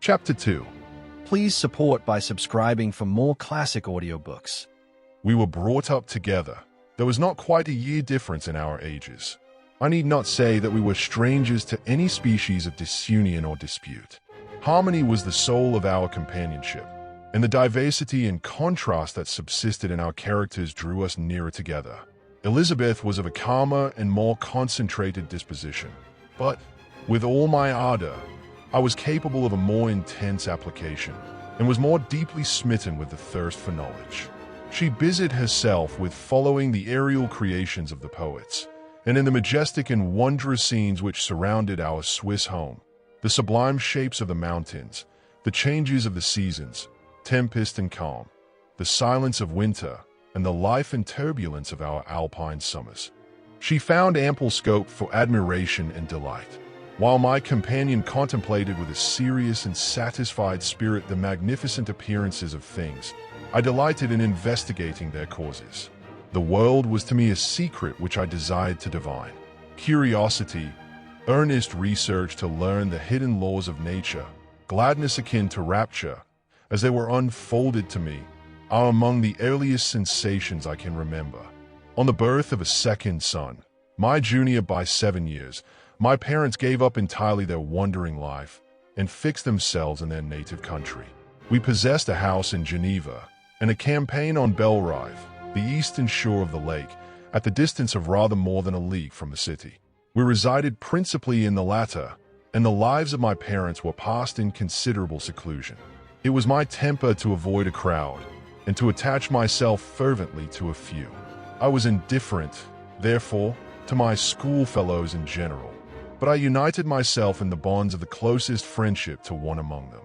Chapter 2. Please support by subscribing for more classic audiobooks. We were brought up together. There was not quite a year difference in our ages. I need not say that we were strangers to any species of disunion or dispute. Harmony was the soul of our companionship, and the diversity and contrast that subsisted in our characters drew us nearer together. Elizabeth was of a calmer and more concentrated disposition, but with all my ardor, I was capable of a more intense application and was more deeply smitten with the thirst for knowledge. She busied herself with following the aerial creations of the poets, and in the majestic and wondrous scenes which surrounded our Swiss home, the sublime shapes of the mountains, the changes of the seasons, tempest and calm, the silence of winter, and the life and turbulence of our alpine summers. She found ample scope for admiration and delight, while my companion contemplated with a serious and satisfied spirit the magnificent appearances of things. I delighted in investigating their causes. The world was to me a secret which I desired to divine. Curiosity, earnest research to learn the hidden laws of nature, gladness akin to rapture, as they were unfolded to me, are among the earliest sensations I can remember. On the birth of a second son, my junior by 7 years, my parents gave up entirely their wandering life and fixed themselves in their native country. We possessed a house in Geneva and a campaign on Belrive, the eastern shore of the lake, at the distance of rather more than a league from the city. We resided principally in the latter, and the lives of my parents were passed in considerable seclusion. It was my temper to avoid a crowd and to attach myself fervently to a few. I was indifferent, therefore, to my schoolfellows in general, but I united myself in the bonds of the closest friendship to one among them.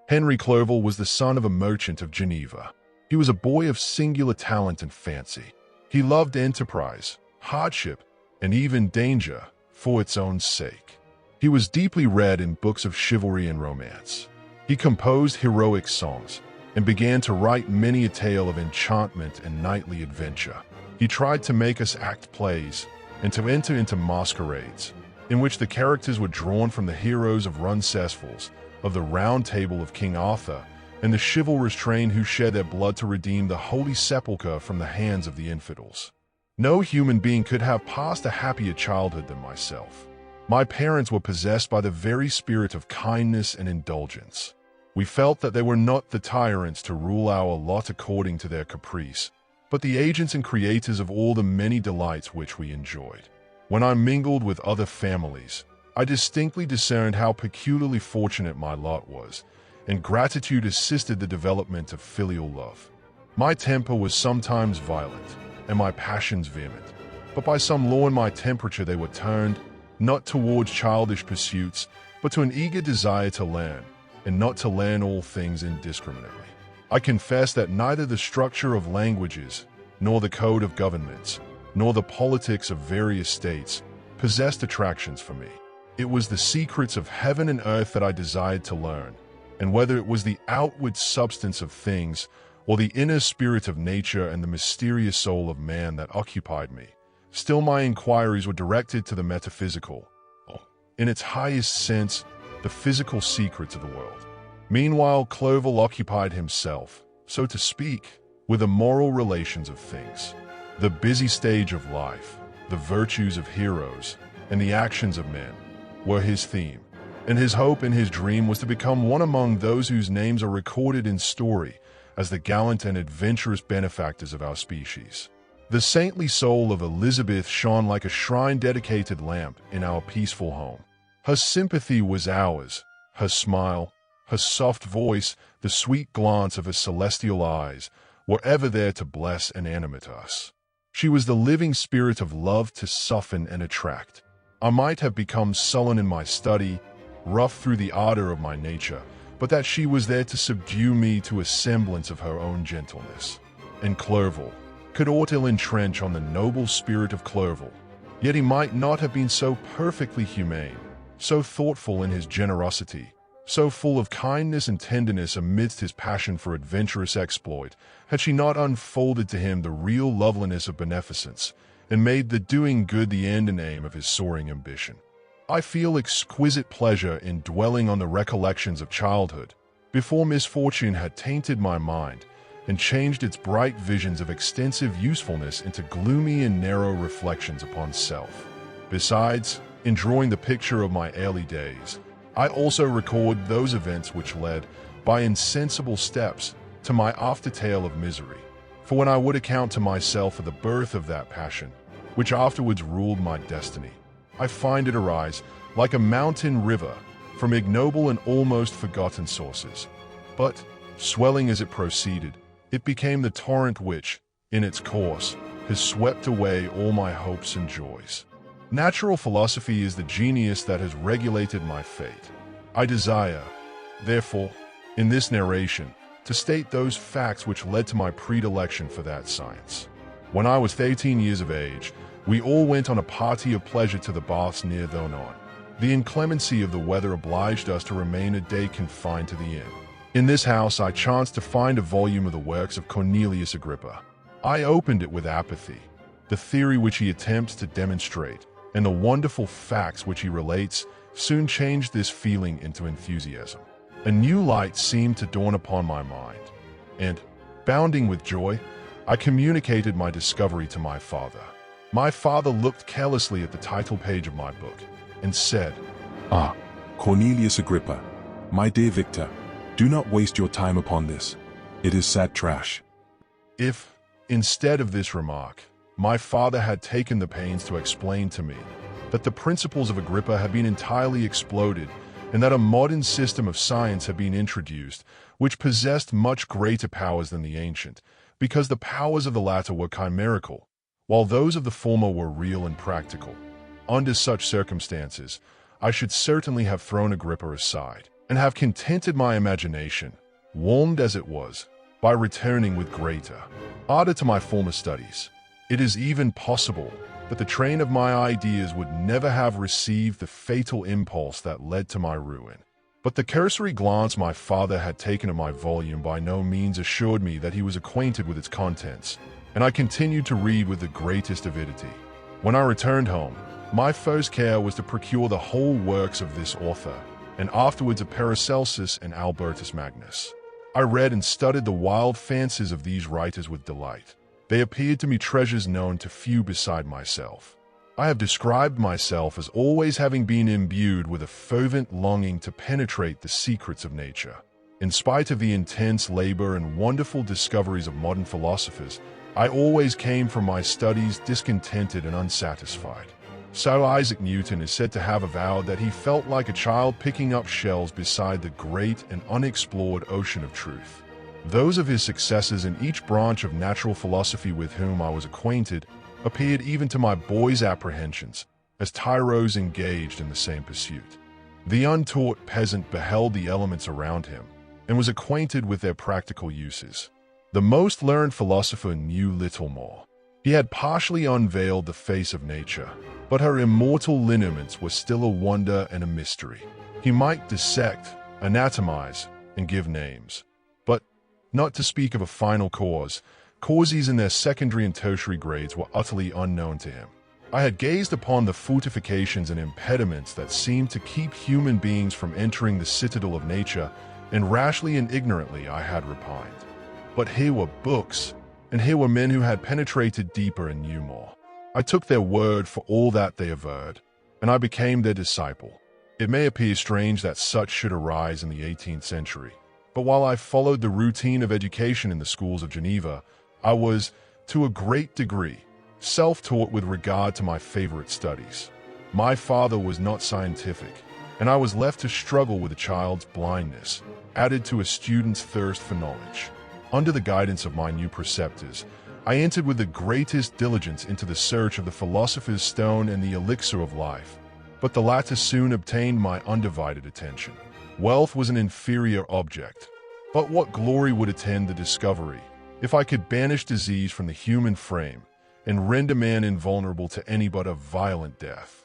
Henry Clerval was the son of a merchant of Geneva. He was a boy of singular talent and fancy. He loved enterprise, hardship, and even danger for its own sake. He was deeply read in books of chivalry and romance. He composed heroic songs and began to write many a tale of enchantment and knightly adventure. He tried to make us act plays and to enter into masquerades, in which the characters were drawn from the heroes of Roncesvalles, of the Round Table of King Arthur, and the chivalrous train who shed their blood to redeem the Holy Sepulchre from the hands of the infidels. No human being could have passed a happier childhood than myself. My parents were possessed by the very spirit of kindness and indulgence. We felt that they were not the tyrants to rule our lot according to their caprice, but the agents and creators of all the many delights which we enjoyed. When I mingled with other families, I distinctly discerned how peculiarly fortunate my lot was, and gratitude assisted the development of filial love. My temper was sometimes violent, and my passions vehement, but by some law in my temperature they were turned, not towards childish pursuits, but to an eager desire to learn, and not to learn all things indiscriminately. I confess that neither the structure of languages, nor the code of governments, nor the politics of various states possessed attractions for me. It was the secrets of heaven and earth that I desired to learn, and whether it was the outward substance of things or the inner spirit of nature and the mysterious soul of man that occupied me, still my inquiries were directed to the metaphysical, in its highest sense, the physical secrets of the world. Meanwhile, Clerval occupied himself, so to speak, with the moral relations of things. The busy stage of life, the virtues of heroes, and the actions of men were his theme, and his hope and his dream was to become one among those whose names are recorded in story as the gallant and adventurous benefactors of our species. The saintly soul of Elizabeth shone like a shrine-dedicated lamp in our peaceful home. Her sympathy was ours, her smile, her soft voice, the sweet glance of her celestial eyes were ever there to bless and animate us. She was the living spirit of love to soften and attract. I might have become sullen in my study, rough through the ardor of my nature, but that she was there to subdue me to a semblance of her own gentleness. And Clerval could aught ill entrench on the noble spirit of Clerval, yet he might not have been so perfectly humane, so thoughtful in his generosity, so full of kindness and tenderness amidst his passion for adventurous exploit, had she not unfolded to him the real loveliness of beneficence, and made the doing good the end and aim of his soaring ambition. I feel exquisite pleasure in dwelling on the recollections of childhood, before misfortune had tainted my mind and changed its bright visions of extensive usefulness into gloomy and narrow reflections upon self. Besides enjoying the picture of my early days, I also record those events which led, by insensible steps, to my aftertale of misery. For when I would account to myself for the birth of that passion, which afterwards ruled my destiny, I find it arise, like a mountain river, from ignoble and almost forgotten sources. But, swelling as it proceeded, it became the torrent which, in its course, has swept away all my hopes and joys. Natural philosophy is the genius that has regulated my fate. I desire, therefore, in this narration, to state those facts which led to my predilection for that science. When I was 13 years of age, we all went on a party of pleasure to the baths near Thonon. The inclemency of the weather obliged us to remain a day confined to the inn. In this house I chanced to find a volume of the works of Cornelius Agrippa. I opened it with apathy. The theory which he attempts to demonstrate, and the wonderful facts which he relates, soon changed this feeling into enthusiasm. A new light seemed to dawn upon my mind, and, bounding with joy, I communicated my discovery to my father. My father looked carelessly at the title page of my book, and said, "Ah, Cornelius Agrippa, my dear Victor, do not waste your time upon this. It is sad trash." If, instead of this remark, my father had taken the pains to explain to me that the principles of Agrippa had been entirely exploded and that a modern system of science had been introduced which possessed much greater powers than the ancient, because the powers of the latter were chimerical, while those of the former were real and practical. Under such circumstances, I should certainly have thrown Agrippa aside and have contented my imagination, warmed as it was, by returning with greater ardor to my former studies. It is even possible that the train of my ideas would never have received the fatal impulse that led to my ruin. But the cursory glance my father had taken of my volume by no means assured me that he was acquainted with its contents, and I continued to read with the greatest avidity. When I returned home, my first care was to procure the whole works of this author, and afterwards of Paracelsus and Albertus Magnus. I read and studied the wild fancies of these writers with delight. They appeared to me treasures known to few beside myself. I have described myself as always having been imbued with a fervent longing to penetrate the secrets of nature. In spite of the intense labor and wonderful discoveries of modern philosophers, I always came from my studies discontented and unsatisfied. Sir Isaac Newton is said to have avowed that he felt like a child picking up shells beside the great and unexplored ocean of truth. Those of his successors in each branch of natural philosophy with whom I was acquainted appeared even to my boy's apprehensions as tyros engaged in the same pursuit. The untaught peasant beheld the elements around him and was acquainted with their practical uses. The most learned philosopher knew little more. He had partially unveiled the face of nature, but her immortal lineaments were still a wonder and a mystery. He might dissect, anatomize, and give names, but, not to speak of a final causes in their secondary and tertiary grades were utterly unknown to him. I had gazed upon the fortifications and impediments that seemed to keep human beings from entering the citadel of nature, and rashly and ignorantly I had repined. But here were books, and here were men who had penetrated deeper and knew more. I took their word for all that they averred, and I became their disciple. It may appear strange that such should arise in the 18th century, but while I followed the routine of education in the schools of Geneva, I was, to a great degree, self-taught with regard to my favorite studies. My father was not scientific, and I was left to struggle with a child's blindness, added to a student's thirst for knowledge. Under the guidance of my new preceptors, I entered with the greatest diligence into the search of the philosopher's stone and the elixir of life, but the latter soon obtained my undivided attention. Wealth was an inferior object, but what glory would attend the discovery if I could banish disease from the human frame and render man invulnerable to any but a violent death?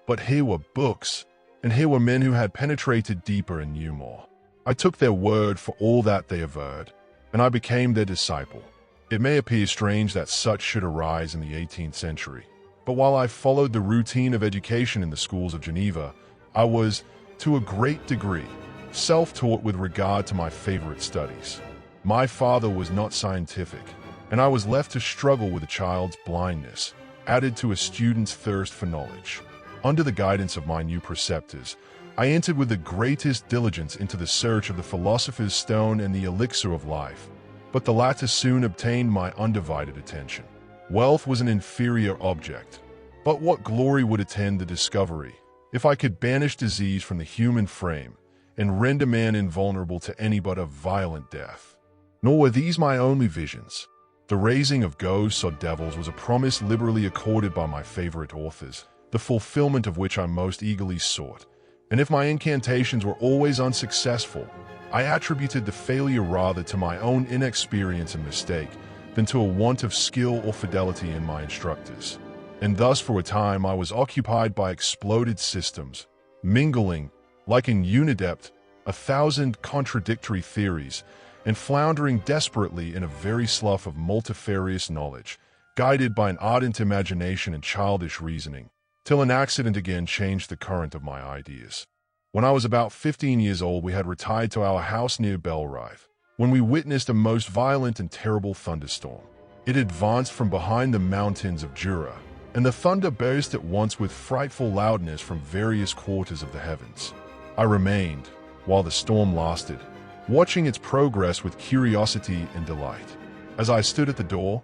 But here were books, and here were men who had penetrated deeper and knew more. I took their word for all that they averred, and I became their disciple. It may appear strange that such should arise in the 18th century, But while I followed the routine of education in the schools of Geneva, I was, to a great degree, self-taught with regard to my favorite studies. My father was not scientific, and I was left to struggle with a child's blindness, added to a student's thirst for knowledge. Under the guidance of my new preceptors, I entered with the greatest diligence into the search of the philosopher's stone and the elixir of life, but the latter soon obtained my undivided attention. Wealth was an inferior object, but what glory would attend the discovery if I could banish disease from the human frame and render man invulnerable to any but a violent death? Nor were these my only visions. The raising of ghosts or devils was a promise liberally accorded by my favorite authors, the fulfillment of which I most eagerly sought. And if my incantations were always unsuccessful, I attributed the failure rather to my own inexperience and mistake than to a want of skill or fidelity in my instructors. And thus for a time I was occupied by exploded systems, mingling, like an unidept, 1,000 contradictory theories, and floundering desperately in a very slough of multifarious knowledge, guided by an ardent imagination and childish reasoning, till an accident again changed the current of my ideas. When I was about 15 years old, we had retired to our house near Belrive, when we witnessed a most violent and terrible thunderstorm. It advanced from behind the mountains of Jura, and the thunder burst at once with frightful loudness from various quarters of the heavens. I remained, while the storm lasted, watching its progress with curiosity and delight. As I stood at the door,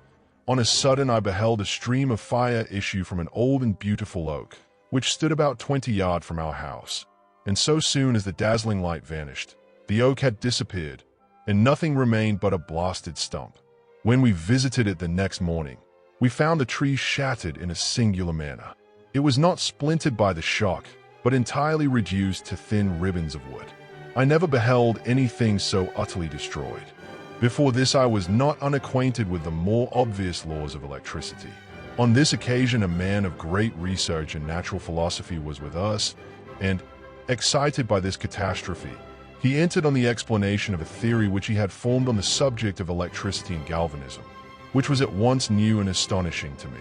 on a sudden I beheld a stream of fire issue from an old and beautiful oak, which stood about 20 yards from our house. And so soon as the dazzling light vanished, the oak had disappeared, and nothing remained but a blasted stump. When we visited it the next morning, we found the tree shattered in a singular manner. It was not splintered by the shock, but entirely reduced to thin ribbons of wood. I never beheld anything so utterly destroyed. Before this I was not unacquainted with the more obvious laws of electricity. On this occasion a man of great research in natural philosophy was with us, and, excited by this catastrophe, he entered on the explanation of a theory which he had formed on the subject of electricity and galvanism, which was at once new and astonishing to me.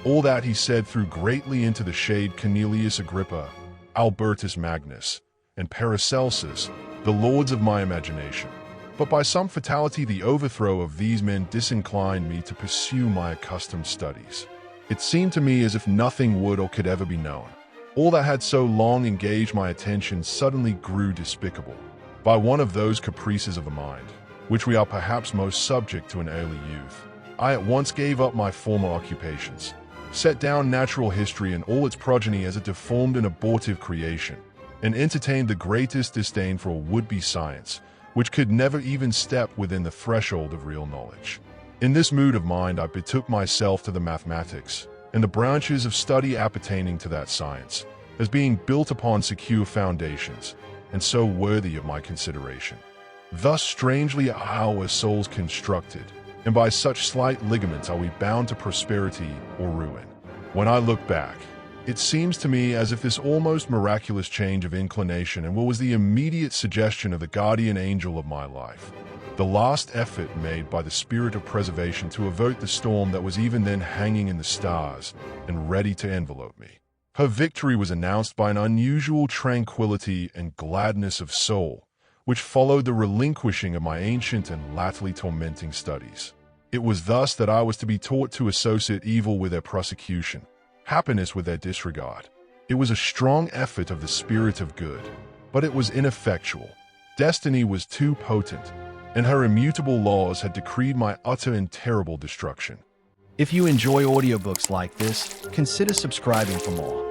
All that he said threw greatly into the shade Cornelius Agrippa, Albertus Magnus, and Paracelsus, the lords of my imagination. But by some fatality the overthrow of these men disinclined me to pursue my accustomed studies. It seemed to me as if nothing would or could ever be known. All that had so long engaged my attention suddenly grew despicable. By one of those caprices of the mind, which we are perhaps most subject to in early youth, I at once gave up my former occupations, set down natural history and all its progeny as a deformed and abortive creation, and entertained the greatest disdain for a would-be science, which could never even step within the threshold of real knowledge. In this mood of mind I betook myself to the mathematics, and the branches of study appertaining to that science, as being built upon secure foundations, and so worthy of my consideration. Thus strangely are our souls constructed, and by such slight ligaments are we bound to prosperity or ruin. When I look back, it seems to me as if this almost miraculous change of inclination and what was the immediate suggestion of the guardian angel of my life, the last effort made by the spirit of preservation to avert the storm that was even then hanging in the stars and ready to envelope me. Her victory was announced by an unusual tranquility and gladness of soul, which followed the relinquishing of my ancient and latterly tormenting studies. It was thus that I was to be taught to associate evil with their prosecution, happiness with their disregard. It was a strong effort of the spirit of good, but it was ineffectual. Destiny was too potent, and her immutable laws had decreed my utter and terrible destruction. If you enjoy audiobooks like this, consider subscribing for more.